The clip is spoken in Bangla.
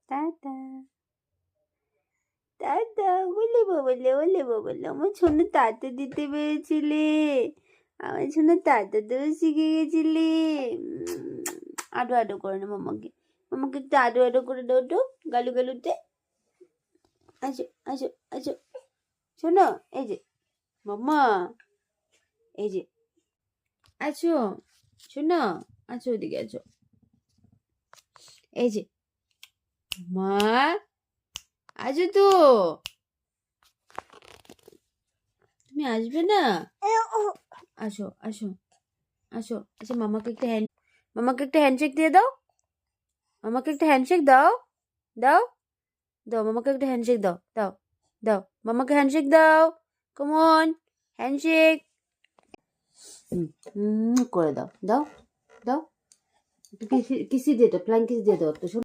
টাটা টাটা বলে বলে বলে বলে আমার শোনো টাটা দিতে পেরেছিলে, আমার শোনো টাটা দেওয়া শিখে গেছিলে। আডো আডো করে না মামাকে, মামাকে একটু আডো আডো করে দাও তো গালু গালুতে। আসো আসো আসো, শোনো এই যে মাম্মা, এই যে আছো, শোনো আছো, ওদিকে আছো, এই যে মা আছো তো, তুমি আসবে না? আসো আসো আসো। আচ্ছা মামাকে একটা হ্যান্ডশেক দিয়ে দাও, মামাকে একটা হ্যান্ডশেক দাও, দাও দাও, মামাকে একটা হ্যান্ডশেক দাও, দাও দাও, মামাকে হ্যান্ডশেক দাও, কমন হ্যান্ডশেক করে দাও, দাও দাও, কিসি দিয়ে দাও, ফ্লাইং কিস দিয়ে দাও তো।